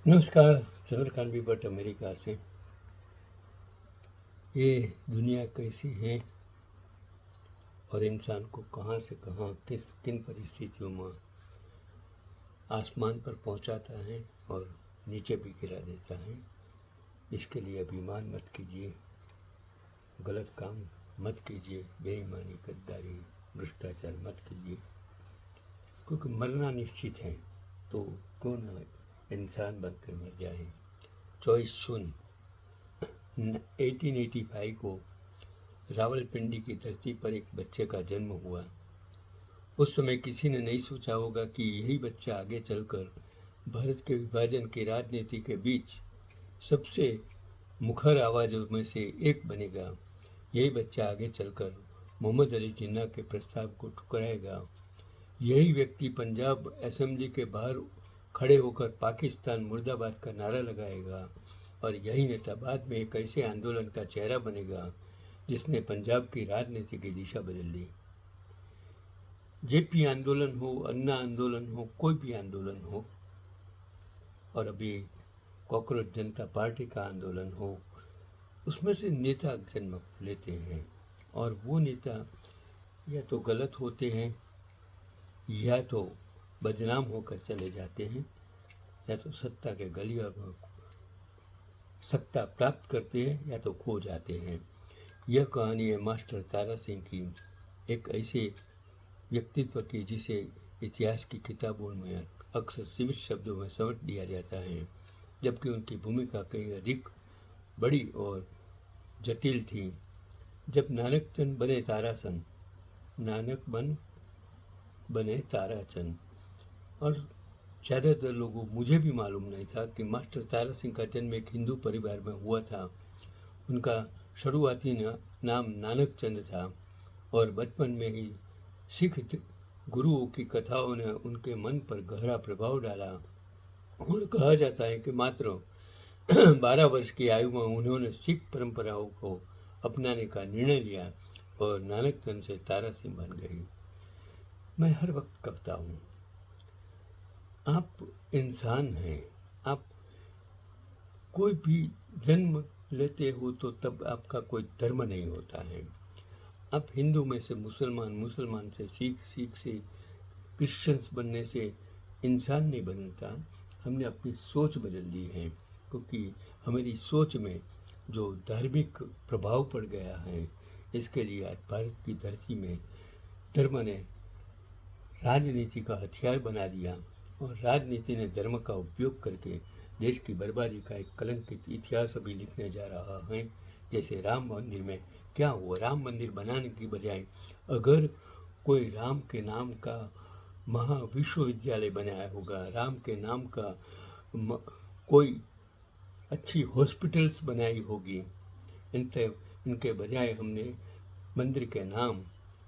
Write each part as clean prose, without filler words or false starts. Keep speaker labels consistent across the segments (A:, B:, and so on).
A: नमस्कार। चंद्रकांत भट्ट अमेरिका से। ये दुनिया कैसी है और इंसान को कहाँ से कहाँ किन परिस्थितियों में आसमान पर पहुँचाता है और नीचे भी गिरा देता है। इसके लिए अभिमान मत कीजिए, गलत काम मत कीजिए, बेईमानी, गद्दारी, भ्रष्टाचार मत कीजिए, क्योंकि मरना निश्चित है। तो क्यों न इंसान बनकर मर जाए। चॉइस सुन। 1885 को रावलपिंडी की धरती पर एक बच्चे का जन्म हुआ। उस समय किसी ने नहीं सोचा होगा कि यही बच्चा आगे चलकर भारत के विभाजन की राजनीति के बीच सबसे मुखर आवाज़ों में से एक बनेगा। यही बच्चा आगे चलकर मोहम्मद अली जिन्ना के प्रस्ताव को ठुकराएगा। यही व्यक्ति पंजाब असेंबली के बाहर खड़े होकर पाकिस्तान मुर्दाबाद का नारा लगाएगा। और यही नेता बाद में एक ऐसे आंदोलन का चेहरा बनेगा जिसने पंजाब की राजनीति की दिशा बदल दी। जेपी आंदोलन हो, अन्ना आंदोलन हो, कोई भी आंदोलन हो, और अभी कॉकरोच जनता पार्टी का आंदोलन हो, उसमें से नेता जन्म लेते हैं। और वो नेता या तो गलत होते हैं, या तो बदनाम होकर चले जाते हैं, या तो सत्ता के गलियों में सत्ता प्राप्त करते हैं, या तो खो जाते हैं। यह कहानी है मास्टर तारा सिंह की, एक ऐसे व्यक्तित्व की जिसे इतिहास की किताबों में अक्सर सीमित शब्दों में समेट दिया जाता है, जबकि उनकी भूमिका कहीं अधिक बड़ी और जटिल थी। जब नानक चंद बने ताराचंद, नानक बने ताराचंद, और ज़्यादातर लोगों, मुझे भी मालूम नहीं था कि मास्टर तारा सिंह का जन्म एक हिंदू परिवार में हुआ था। उनका शुरुआती नाम नानक चंद था और बचपन में ही सिख गुरुओं की कथाओं ने उनके मन पर गहरा प्रभाव डाला। और कहा जाता है कि मात्र 12 वर्ष की आयु में उन्होंने सिख परंपराओं को अपनाने का निर्णय लिया और नानक चंद से तारा सिंह बन गई। मैं हर वक्त कहता हूँ, आप इंसान हैं। आप कोई भी जन्म लेते हो तो तब आपका कोई धर्म नहीं होता है। आप हिंदू में से मुसलमान, मुसलमान से सिख, सिख से क्रिश्चियंस बनने से इंसान नहीं बनता। हमने अपनी सोच बदल दी है, क्योंकि हमारी सोच में जो धार्मिक प्रभाव पड़ गया है, इसके लिए आज भारत की धरती में धर्म ने राजनीति का हथियार बना दिया और राजनीति ने धर्म का उपयोग करके देश की बर्बादी का एक कलंकित इतिहास अभी लिखने जा रहा है। जैसे राम मंदिर में क्या हुआ, राम मंदिर बनाने की बजाय अगर कोई राम के नाम का महाविश्वविद्यालय बनाया होगा, राम के नाम का कोई अच्छी हॉस्पिटल्स बनाई होगी, इनके बजाय हमने मंदिर के नाम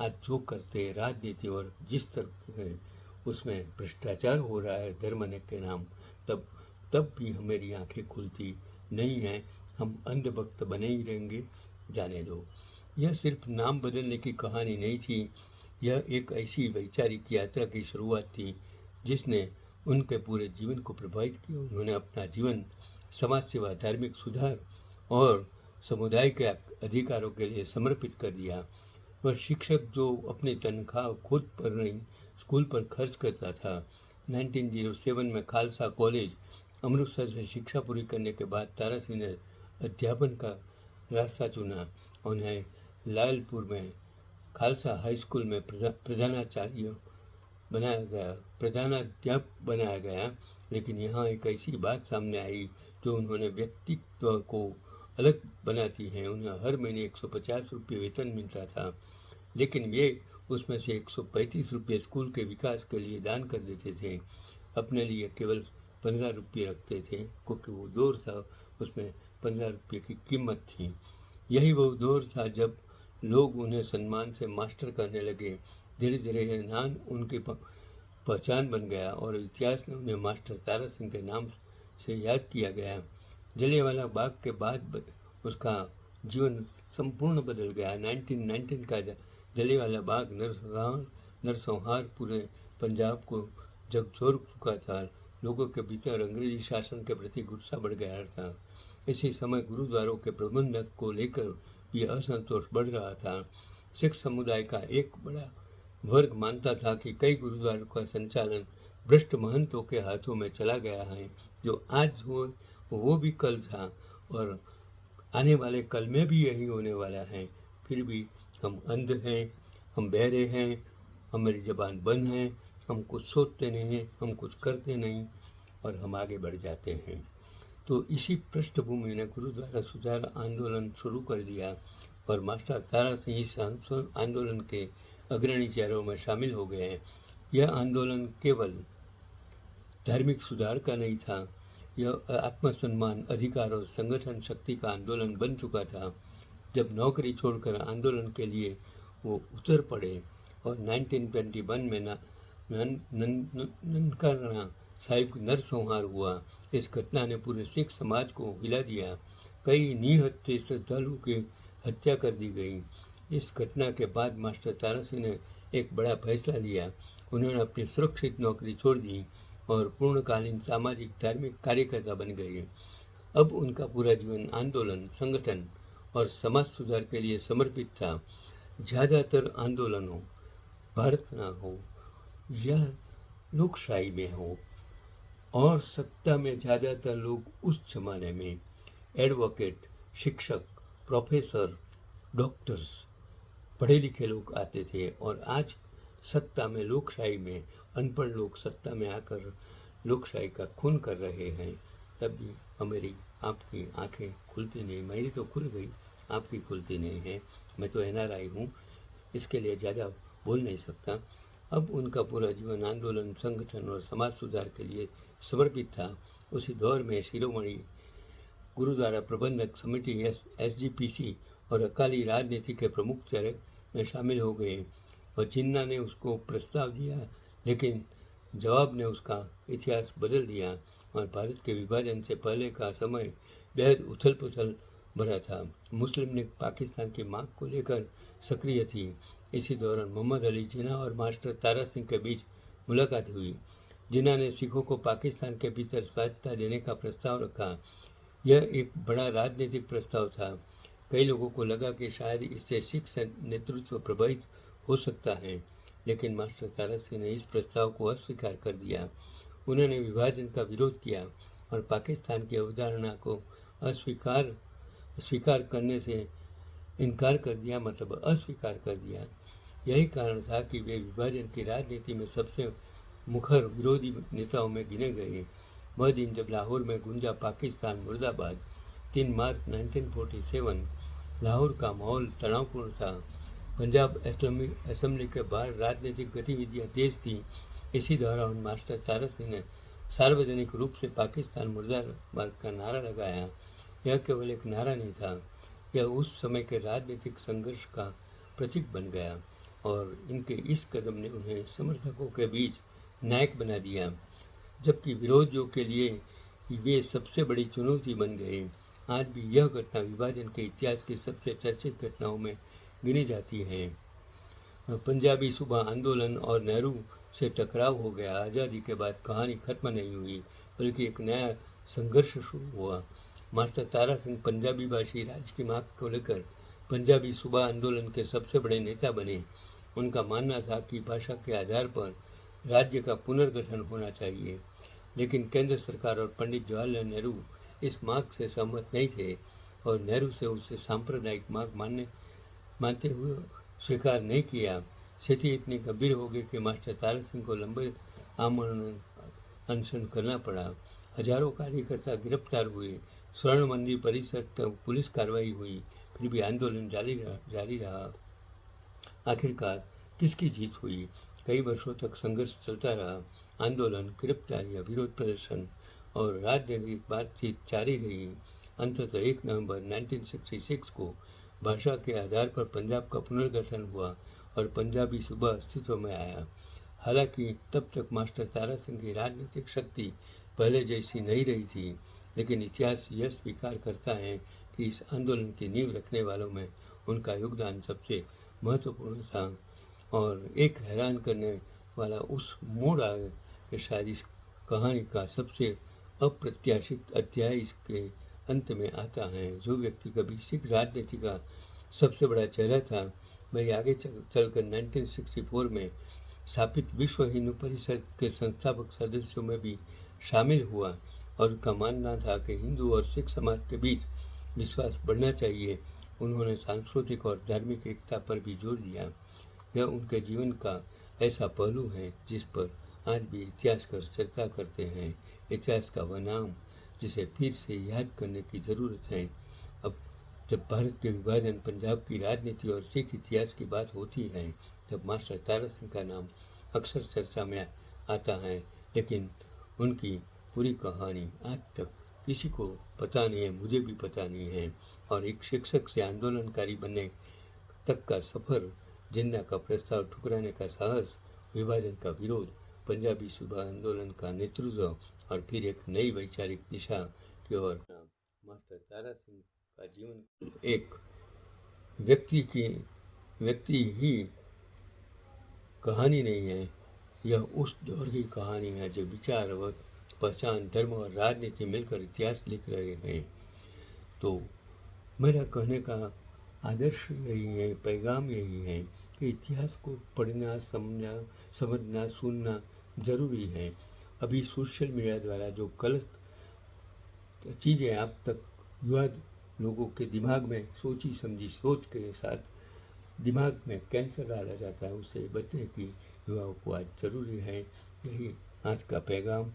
A: आज जो करते हैं राजनीति और जिस तरह है उसमें भ्रष्टाचार हो रहा है धर्म के नाम, तब भी हमारी आंखें खुलती नहीं हैं। हम अंधभक्त बने ही रहेंगे, जाने दो। यह सिर्फ नाम बदलने की कहानी नहीं थी, यह एक ऐसी वैचारिक यात्रा की शुरुआत थी जिसने उनके पूरे जीवन को प्रभावित किया। उन्होंने अपना जीवन समाज सेवा, धार्मिक सुधार और समुदाय के अधिकारों के लिए समर्पित कर दिया। वह शिक्षक जो अपनी तनख्वाह खुद पर नहीं स्कूल पर खर्च करता था। 1907 में खालसा कॉलेज अमृतसर से शिक्षा पूरी करने के बाद तारा सिंह ने अध्यापन का रास्ता चुना। उन्हें लालपुर में खालसा हाई स्कूल में प्रधानाचार्य बनाया गया, प्रधानाध्यापक बनाया गया। लेकिन यहाँ एक ऐसी बात सामने आई जो उन्होंने व्यक्तित्व को अलग बनाती है। उन्हें हर महीने 150 रुपये वेतन मिलता था, लेकिन वे उसमें से 135 रुपये स्कूल के विकास के लिए दान कर देते थे। अपने लिए केवल 15 रुपये रखते थे, क्योंकि वो दौर था उसमें 15 रुपये की कीमत थी। यही वो दौर था जब लोग उन्हें सम्मान से मास्टर करने लगे। धीरे धीरे यह नाम उनकी पहचान बन गया और इतिहास ने उन्हें मास्टर तारा सिंह के नाम से याद किया गया। जलियांवाला बाग के बाद उसका जीवन संपूर्ण बदल गया। 1919 का जलियांवाला बाग नरसंहार पूरे पंजाब को झकझोर चुका था। लोगों के भीतर अंग्रेजी शासन के प्रति गुस्सा बढ़ गया था। इसी समय गुरुद्वारों के प्रबंधक को लेकर भी असंतोष बढ़ रहा था। सिख समुदाय का एक बड़ा वर्ग मानता था कि कई गुरुद्वारों का संचालन भ्रष्ट महंतों के हाथों में चला गया है। जो आज हो वो भी कल था और आने वाले कल में भी यही होने वाला है। फिर भी हम अंध हैं, हम बहरे हैं, हमारी ज़बान बंद है, हम कुछ सोचते नहीं हैं, हम कुछ करते नहीं और हम आगे बढ़ जाते हैं। तो इसी पृष्ठभूमि ने गुरुद्वारा सुधार आंदोलन शुरू कर दिया और मास्टर तारा सिंह इस आंदोलन के अग्रणी चेहरों में शामिल हो गए हैं। यह आंदोलन केवल धार्मिक सुधार का नहीं था, यह आत्मसम्मान, अधिकार और संगठन शक्ति का आंदोलन बन चुका था। जब नौकरी छोड़कर आंदोलन के लिए वो उतर पड़े और 1921 में ननकाना साहिब नरसंहार हुआ। इस घटना ने पूरे सिख समाज को हिला दिया। कई निहत्थे श्रद्धालुओं की हत्या कर दी गई। इस घटना के बाद मास्टर तारा सिंह ने एक बड़ा फैसला लिया। उन्होंने अपनी सुरक्षित नौकरी छोड़ दी और पूर्णकालीन सामाजिक धार्मिक कार्यकर्ता बन गए। अब उनका पूरा जीवन आंदोलन, संगठन और समाज सुधार के लिए समर्पित था। ज़्यादातर आंदोलनों, भारत ना हो या लोकशाही में हो और सत्ता में ज़्यादातर लोग उस जमाने में एडवोकेट, शिक्षक, प्रोफेसर, डॉक्टर्स, पढ़े लिखे लोग आते थे और आज सत्ता में, लोकशाही में अनपढ़ लोग सत्ता में आकर लोकशाही का खून कर रहे हैं। तब भी हमारी आपकी आंखें खुलती नहीं। मेरी तो खुल गई, आपकी खुलती नहीं है। मैं तो NRI हूँ, इसके लिए ज़्यादा बोल नहीं सकता। अब उनका पूरा जीवन आंदोलन, संगठन और समाज सुधार के लिए समर्पित था। उसी दौर में शिरोमणि गुरुद्वारा प्रबंधक समिति SGPC और अकाली राजनीति के प्रमुख चेहरे में शामिल हो गए और जिन्ना ने उसको प्रस्ताव दिया, लेकिन जवाब ने उसका इतिहास बदल दिया और भारत के विभाजन से पहले का समय बेहद उथल पुथल भरा था। मुस्लिम लीग पाकिस्तान की मांग को लेकर सक्रिय थी। इसी दौरान मोहम्मद अली जिन्ना और मास्टर तारा सिंह के बीच मुलाकात हुई। जिन्ना ने सिखों को पाकिस्तान के भीतर स्वायत्तता देने का प्रस्ताव रखा। यह एक बड़ा राजनीतिक प्रस्ताव था। कई लोगों को लगा कि शायद इससे सिख नेतृत्व प्रभावित हो सकता है, लेकिन मास्टर तारा सिंह ने इस प्रस्ताव को अस्वीकार कर दिया। उन्होंने विभाजन का विरोध किया और पाकिस्तान की अवधारणा को स्वीकार करने से इनकार कर दिया, मतलब अस्वीकार कर दिया। यही कारण था कि वे विभाजन की राजनीति में सबसे मुखर विरोधी नेताओं में गिने गए। वह दिन जब लाहौर में गूंजा पाकिस्तान मुर्दाबाद, 3 मार्च 1947, लाहौर का माहौल तनावपूर्ण था। पंजाब असेंबली के बाहर राजनीतिक गतिविधियां तेज थीं। इसी दौरान मास्टर तारा सिंह ने सार्वजनिक रूप से पाकिस्तान मुर्दाबाद का नारा लगाया। यह केवल एक नारा नहीं था, यह उस समय के राजनीतिक संघर्ष का प्रतीक बन गया और इनके इस कदम ने उन्हें समर्थकों के बीच नायक बना दिया, जबकि विरोधियों के लिए वे सबसे बड़ी चुनौती बन गए। आज भी यह घटना विभाजन के इतिहास की सबसे चर्चित घटनाओं में गिनी जाती है। पंजाबी सूबा आंदोलन और नेहरू से टकराव हो गया। आज़ादी के बाद कहानी खत्म नहीं हुई, बल्कि एक नया संघर्ष शुरू हुआ। मास्टर तारा सिंह पंजाबी भाषी राज्य की मांग को लेकर पंजाबी सूबा आंदोलन के सबसे बड़े नेता बने। उनका मानना था कि भाषा के आधार पर राज्य का पुनर्गठन होना चाहिए, लेकिन केंद्र सरकार और पंडित जवाहरलाल नेहरू इस मांग से सहमत नहीं थे और नेहरू से उसे सांप्रदायिक मांग मानते हुए स्वीकार नहीं किया। स्थिति इतनी गंभीर हो गई कि मास्टर तारा सिंह को लंबे आमरण अनशन करना पड़ा। हजारों कार्यकर्ता गिरफ्तार हुए, स्वर्ण मंदिर परिषद तक पुलिस कार्रवाई हुई, फिर भी आंदोलन जारी रहा। आखिरकार किसकी जीत हुई? कई वर्षों तक संघर्ष चलता रहा। आंदोलन, गिरफ्तारियां, विरोध प्रदर्शन और राजनीतिक बातचीत जारी रही। अंततः 1 नवंबर 1966 को भाषा के आधार पर पंजाब का पुनर्गठन हुआ और पंजाबी सूबा अस्तित्व में आया। हालांकि तब तक मास्टर तारा सिंह की राजनीतिक शक्ति पहले जैसी नहीं रही थी, लेकिन इतिहास यह स्वीकार करता है कि इस आंदोलन की नींव रखने वालों में उनका योगदान सबसे महत्वपूर्ण था। और एक हैरान करने वाला उस मोड़ आया कि शायद इस कहानी का सबसे अप्रत्याशित अध्याय इसके अंत में आता है। जो व्यक्ति कभी सिख राजनीति का सबसे बड़ा चेहरा था, वही आगे चलकर 1964 में स्थापित विश्व हिंदू परिषद के संस्थापक सदस्यों में भी शामिल हुआ और उनका मानना था कि हिंदू और सिख समाज के बीच विश्वास बढ़ना चाहिए। उन्होंने सांस्कृतिक और धार्मिक एकता पर भी जोर दिया। यह उनके जीवन का ऐसा पहलू है जिस पर आज भी इतिहासकार चर्चा करते हैं। इतिहास का वह नाम जिसे फिर से याद करने की ज़रूरत है। अब जब भारत के विभाजन, पंजाब की राजनीति और सिख इतिहास की बात होती है, तब मास्टर तारा सिंह का नाम अक्सर चर्चा में आता है, लेकिन उनकी पूरी कहानी आज तक किसी को पता नहीं है, मुझे भी पता नहीं है। और एक शिक्षक से आंदोलनकारी बनने तक का सफ़र, जिन्ना का प्रस्ताव ठुकराने का साहस, विभाजन का विरोध, पंजाबी सुबह आंदोलन का नेतृत्व और फिर एक नई वैचारिक दिशा की ओर मास्टर तारा सिंह का जीवन एक व्यक्ति ही कहानी नहीं है, यह उस दौर की कहानी है जो विचार व पहचान, धर्म और राजनीति मिलकर इतिहास लिख रहे हैं। तो मेरा कहने का आदर्श यही है, पैगाम यही है कि इतिहास को पढ़ना, समझना, सुनना ज़रूरी है। अभी सोशल मीडिया द्वारा जो गलत चीज़ें आप तक युवा लोगों के दिमाग में सोची समझी सोच के साथ दिमाग में कैंसर डाला जाता है, उससे बचने की युवाओं को आज ज़रूरी है। यही आज का पैगाम